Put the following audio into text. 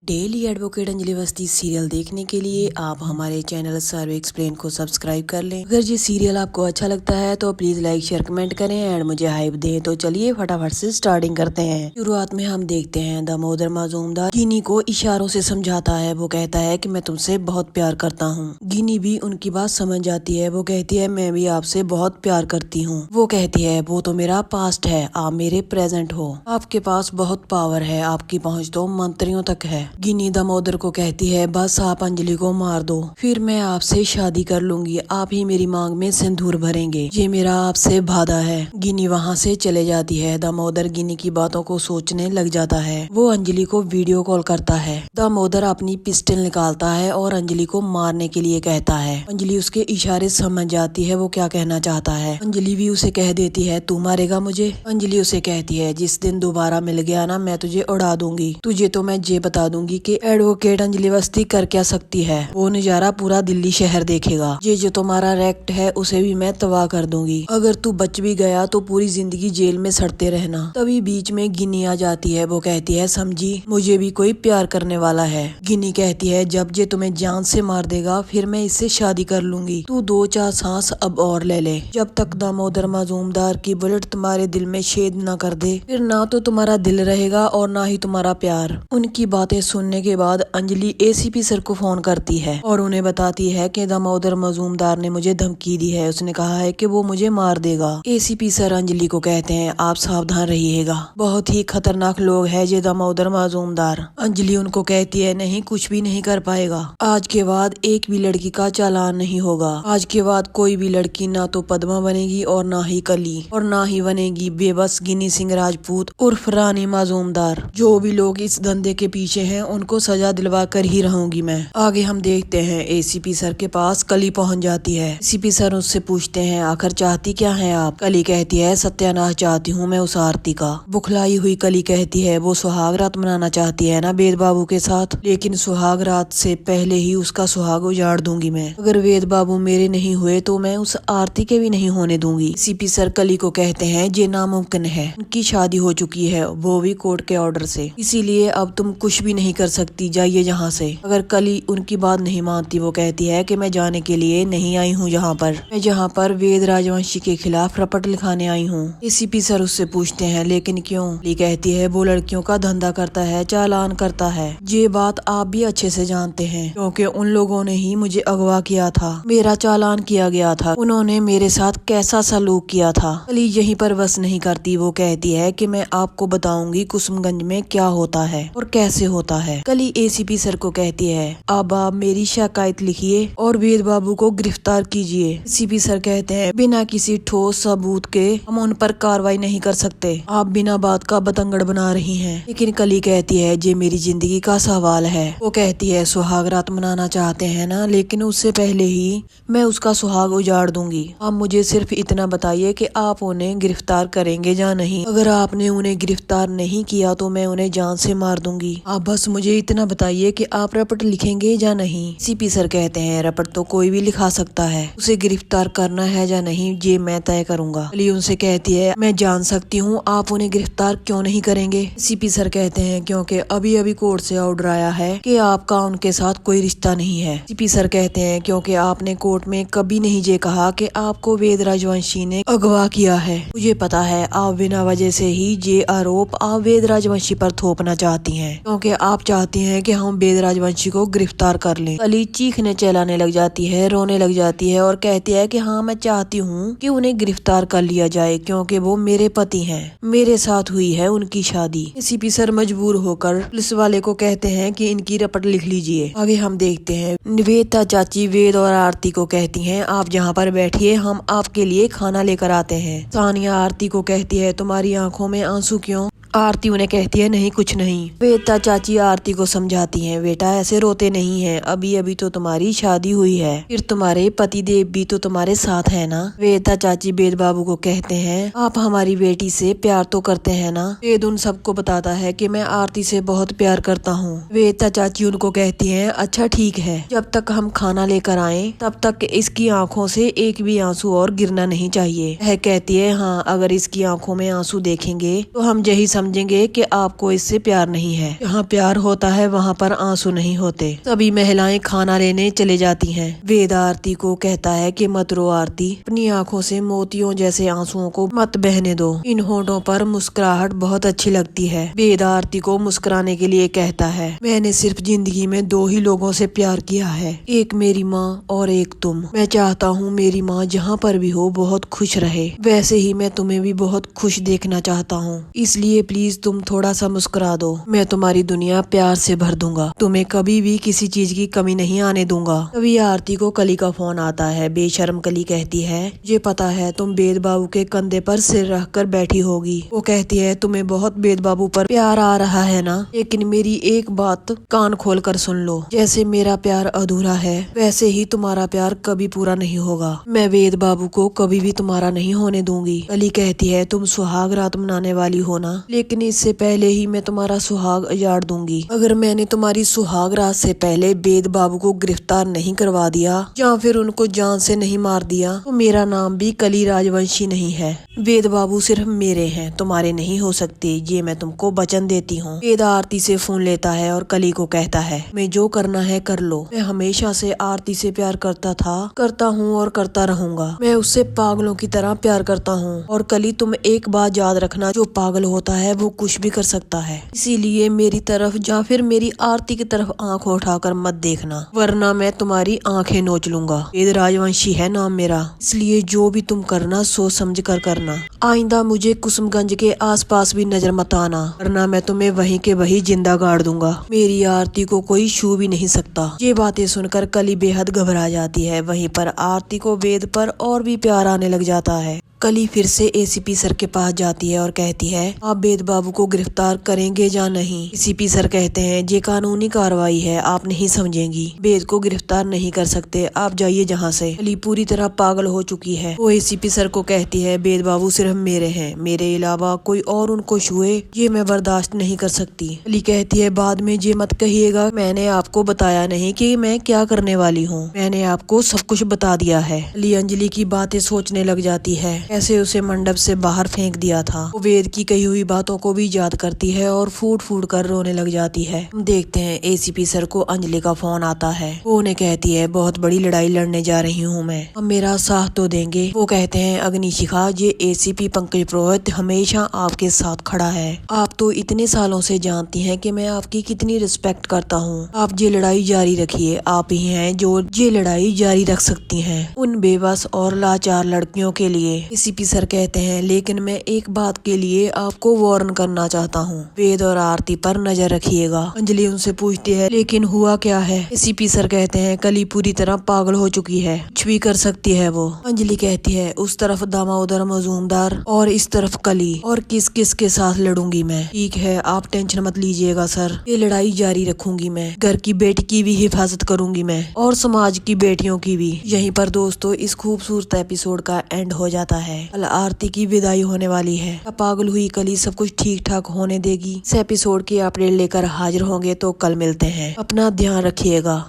Daily advocate Anjali Awasthi serial देखने के लिए आप हमारे चैनल सर्वे एक्सप्लेन को सब्सक्राइब कर लें। अगर ये सीरियल आपको अच्छा लगता है तो प्लीज लाइक शेयर कमेंट करें एंड मुझे हाइप दें। तो चलिए फटाफट से स्टार्टिंग करते हैं। शुरुआत में हम देखते हैं दामोदर माजूमदार गिनी को इशारों से समझाता है। वो कहता है कि मैं तुमसे बहुत प्यार करता हूँ। गिनी भी उनकी बात समझ जाती है। वो कहती है मैं भी आपसे बहुत प्यार करती हूँ। वो कहती है वो तो मेरा पास्ट है, आप मेरे प्रेजेंट हो। आपके पास बहुत पावर है, आपकी पहुँच तो मंत्रियों तक है। गिनी दामोदर को कहती है बस आप अंजलि को मार दो, फिर मैं आपसे शादी कर लूंगी, आप ही मेरी मांग में सिंदूर भरेंगे, ये मेरा आपसे वादा है। गिनी वहाँ से चले जाती है। दामोदर गिनी की बातों को सोचने लग जाता है। वो अंजलि को वीडियो कॉल करता है। दामोदर अपनी पिस्टल निकालता है और अंजलि को मारने के लिए कहता है। अंजलि उसके इशारे समझ जाती है वो क्या कहना चाहता है। अंजलि भी उसे कह देती है तू मारेगा मुझे। अंजलि उसे कहती है जिस दिन दोबारा मिल गया ना मैं तुझे उड़ा दूंगी, तुझे तो मैं ये बता दूंगी कि एडवोकेट अंजलि अवस्थी कर क्या सकती है। वो नजारा पूरा दिल्ली शहर देखेगा। ये जो तुम्हारा रैक्ट है उसे भी मैं तबाह कर दूंगी। अगर तू बच भी गया तो पूरी जिंदगी जेल में सड़ते रहना। तभी बीच में गिनी आ जाती है। वो कहती है समझी मुझे भी कोई प्यार करने वाला है। गिनी कहती है जब ये तुम्हें जान से मार देगा फिर मैं इससे शादी कर लूंगी, तू 2-4 सांस अब और ले ले। जब तक दामोदर माजूमदार की बुलेट तुम्हारे दिल में छेद न कर दे फिर ना तो तुम्हारा दिल रहेगा और ना ही तुम्हारा प्यार। उनकी बातें सुनने के बाद अंजलि एसीपी सर को फोन करती है और उन्हें बताती है कि दामोदर मजूमदार ने मुझे धमकी दी है, उसने कहा है कि वो मुझे मार देगा। एसीपी सर अंजलि को कहते हैं आप सावधान रहिएगा, बहुत ही खतरनाक लोग है ये दामोदर मजूमदार। अंजलि उनको कहती है नहीं कुछ भी नहीं कर पाएगा, आज के बाद एक भी लड़की का चालान नहीं होगा। आज के बाद कोई भी लड़की ना तो पद्मा बनेगी और ना ही कली और ना ही बनेगी बेबस गिनी सिंह राजपूत उर्फ रानी माजूमदार। जो भी लोग इस धंधे के पीछे हैं उनको सजा दिलवा कर ही रहूंगी मैं। आगे हम देखते हैं एसीपी सर के पास कली पहुंच जाती है। एसीपी सर उससे पूछते हैं आखिर चाहती क्या है आप। कली कहती है सत्यानाश चाहती हूँ मैं उस आरती का। बुखलाई हुई कली कहती है वो सुहाग रात मनाना चाहती है ना वेद बाबू के साथ, लेकिन सुहाग रात से पहले ही उसका सुहाग उजाड़ दूंगी मैं। अगर वेद बाबू मेरे नहीं हुए तो मैं उस आरती के भी नहीं होने दूंगी। एसीपी सर कली को कहते हैं ये नामुमकिन है, उनकी शादी हो चुकी है वो भी कोर्ट के ऑर्डर से, इसीलिए अब तुम कुछ भी नहीं कर सकती, जाइए यहाँ से। अगर कली उनकी बात नहीं मानती वो कहती है कि मैं जाने के लिए नहीं आई हूँ यहाँ पर, मैं जहाँ पर वेद राजवंशी के खिलाफ रपट लिखाने आई हूँ। एसीपी सर उससे पूछते हैं लेकिन क्यों। ली कहती है वो लड़कियों का धंधा करता है, चालान करता है, ये बात आप भी अच्छे से जानते हैं क्योंकि उन लोगों ने ही मुझे अगवा किया था, मेरा चालान किया गया था, उन्होंने मेरे साथ कैसा सलूक किया था। कली यहीं पर बस नहीं करती, वो कहती है कि मैं आपको बताऊंगी कुसुमगंज में क्या होता है और कैसे होता है। कली एसीपी सर को कहती है अब आप मेरी शिकायत लिखिए और वेद बाबू को गिरफ्तार कीजिए। एसीपी सर कहते हैं बिना किसी ठोस सबूत के हम उन पर कार्रवाई नहीं कर सकते, आप बिना बात का बतंगड़ बना रही हैं। लेकिन कली कहती है ये मेरी जिंदगी का सवाल है। वो कहती है सुहाग रात मनाना चाहते हैं ना, लेकिन उससे पहले ही मैं उसका सुहाग उजाड़ दूंगी। आप मुझे सिर्फ इतना बताइए कि आप उन्हें गिरफ्तार करेंगे या नहीं। अगर आपने उन्हें गिरफ्तार नहीं किया तो मैं उन्हें जान से मार दूंगी। आप बस मुझे इतना बताइए कि आप रपट लिखेंगे या नहीं। सीपी सर कहते हैं रपट तो कोई भी लिखा सकता है, उसे गिरफ्तार करना है या नहीं ये मैं तय करूंगा। कली उनसे कहती है मैं जान सकती हूँ आप उन्हें गिरफ्तार क्यों नहीं करेंगे। सीपी सर कहते हैं क्योंकि अभी अभी कोर्ट से ऑर्डर आया है कि आपका उनके साथ कोई रिश्ता नहीं है। सीपी सर कहते हैं क्योंकि आपने कोर्ट में कभी नहीं ये कहा कि आपको वेद राजवंशी ने अगवा किया है। मुझे पता है आप बिना वजह से ही ये आरोप आप वेद राजवंशी पर थोपना चाहती हैं क्योंकि आप चाहती हैं कि हम वेद राजवंशी को गिरफ्तार कर लें। कली चीखने चिल्लाने लग जाती है, रोने लग जाती है और कहती है कि हाँ मैं चाहती हूँ कि उन्हें गिरफ्तार कर लिया जाए क्योंकि वो मेरे पति हैं, मेरे साथ हुई है उनकी शादी। एसीपी सर मजबूर होकर पुलिस वाले को कहते हैं कि इनकी रपट लिख लीजिए। आगे हम देखते हैं निवेदिता चाची वेद और आरती को कहती हैं आप यहाँ पर बैठिए, हम आपके लिए खाना लेकर आते हैं। सानिया आरती को कहती है तुम्हारी आंखों में आंसू क्यों। आरती उन्हें कहती है नहीं कुछ नहीं। वेदिता चाची आरती को समझाती हैं बेटा ऐसे रोते नहीं हैं, अभी अभी तो तुम्हारी शादी हुई है, फिर तुम्हारे पति देव भी तो तुम्हारे साथ है ना। वेदिता चाची वेद बाबू को कहते हैं आप हमारी बेटी से प्यार तो करते हैं ना। वेद उन सबको बताता है कि मैं आरती से बहुत प्यार करता हूँ। वेदिता चाची उनको कहती है अच्छा ठीक है, जब तक हम खाना लेकर आए तब तक इसकी आंखों से एक भी आंसू और गिरना नहीं चाहिए। वह कहती है हाँ अगर इसकी आंखों में आंसू देखेंगे तो हम यही समझेंगे कि आपको इससे प्यार नहीं है। जहाँ प्यार होता है वहाँ पर आंसू नहीं होते। सभी महिलाएं खाना लेने चले जाती हैं। वेद आरती को कहता है कि मत रो आरती, अपनी आंखों से मोतियों जैसे आंसुओं को मत बहने दो। इन होठों पर मुस्कुराहट बहुत अच्छी लगती है। वेद आरती को मुस्कुराने के लिए कहता है, मैंने सिर्फ जिंदगी में 2 ही लोगों से प्यार किया है, एक मेरी माँ और एक तुम। मैं चाहता हूँ मेरी माँ जहाँ पर भी हो बहुत खुश रहे, वैसे ही मैं तुम्हें भी बहुत खुश देखना चाहता हूँ। इसलिए प्लीज तुम थोड़ा सा मुस्कुरा दो। मैं तुम्हारी दुनिया प्यार से भर दूंगा, तुम्हें कभी भी किसी चीज की कमी नहीं आने दूंगा। तभी आरती को कली का फोन आता है। बेशर्म कली कहती है, ये पता है तुम वेद बाबू के कंधे पर सिर रख कर बैठी होगी। वो कहती है, तुम्हें बहुत वेद बाबू पर प्यार आ रहा है ना, लेकिन मेरी एक बात कान खोल कर सुन लो, जैसे मेरा प्यार अधूरा है वैसे ही तुम्हारा प्यार कभी पूरा नहीं होगा। मैं वेद बाबू को कभी भी तुम्हारा नहीं होने दूंगी। कली कहती है, तुम सुहाग रात मनाने वाली हो ना, लेकिन इससे पहले ही मैं तुम्हारा सुहाग उजाड़ दूंगी। अगर मैंने तुम्हारी सुहाग रात से पहले वेद बाबू को गिरफ्तार नहीं करवा दिया या फिर उनको जान से नहीं मार दिया तो मेरा नाम भी कली राजवंशी नहीं है। वेद बाबू सिर्फ मेरे हैं, तुम्हारे नहीं हो सकते, ये मैं तुमको वचन देती हूँ। वेद आरती से फोन लेता है और कली को कहता है, मैं जो करना है कर लो। मैं हमेशा से आरती से प्यार करता था, करता हूँ और करता रहूंगा। मैं उससे पागलों की तरह प्यार करता हूँ। और कली तुम एक बात याद रखना, जो पागल होता है वो कुछ भी कर सकता है। इसीलिए मेरी तरफ या फिर मेरी आरती की तरफ आंख उठाकर मत देखना, वरना मैं तुम्हारी आंखें नोच लूंगा। वेद राजवंशी है नाम मेरा, इसलिए जो भी तुम करना सोच समझ कर करना। आइंदा मुझे कुसुमगंज के आसपास भी नजर मत आना, वरना मैं तुम्हें वहीं के वहीं जिंदा गाड़ दूंगा। मेरी आरती को कोई छू भी नहीं सकता। ये बातें सुनकर कली बेहद घबरा जाती है। वहीं पर आरती को वेद पर और भी प्यार आने लग जाता है। कली फिर से एसीपी सर के पास जाती है और कहती है, आप वेद बाबू को गिरफ्तार करेंगे या नहीं। एसीपी सर कहते हैं, ये कानूनी कार्रवाई है, आप नहीं समझेंगी। वेद को गिरफ्तार नहीं कर सकते, आप जाइए जहाँ से। कली पूरी तरह पागल हो चुकी है। वो एसीपी सर को कहती है, वेद बाबू सिर्फ मेरे हैं, मेरे अलावा कोई और उनको छुए ये मैं बर्दाश्त नहीं कर सकती। कली कहती है, बाद में ये मत कहिएगा मैंने आपको बताया नहीं कि मैं क्या करने वाली हूँ, मैंने आपको सब कुछ बता दिया है। कली अंजलि की बातें सोचने लग जाती है, ऐसे उसे मंडप से बाहर फेंक दिया था। वो वेद की कही हुई बातों को भी याद करती है और फूट फूट कर रोने लग जाती है। हम देखते हैं एसीपी सर को अंजलि का फोन आता है। वो उन्हें कहती है, बहुत बड़ी लड़ाई लड़ने जा रही हूँ मैं, अब मेरा साथ तो देंगे। वो कहते हैं, अग्निशिखा ये एसीपी पंकज पुरोहित हमेशा आपके साथ खड़ा है। आप तो इतने सालों से जानती हैं कि मैं आपकी कितनी रिस्पेक्ट करता हूँ। आप ये लड़ाई जारी रखिए, आप ही हैं जो ये लड़ाई जारी रख सकती हैं उन बेबस और लाचार लड़कियों के लिए। एसीपी सर कहते हैं, लेकिन मैं एक बात के लिए आपको वार्न करना चाहता हूँ, वेद और आरती पर नजर रखिएगा। अंजलि उनसे पूछती है, लेकिन हुआ क्या है। एसीपी सर कहते हैं, कली पूरी तरह पागल हो चुकी है, कुछ भी कर सकती है वो। अंजलि कहती है, उस तरफ दामोदर मजूमदार और इस तरफ कली, और किस किस के साथ लड़ूंगी मैं। ठीक है, आप टेंशन मत लीजिएगा सर, ये लड़ाई जारी रखूंगी मैं। घर की बेटी की भी हिफाजत करूंगी मैं और समाज की बेटियों की भी। यहीं पर दोस्तों इस खूबसूरत एपिसोड का एंड हो जाता है। कल आरती की विदाई होने वाली है। पागल हुई कली सब कुछ ठीक ठाक होने देगी। इस एपिसोड की अपडेट लेकर हाजिर होंगे, तो कल मिलते हैं। अपना ध्यान रखिएगा।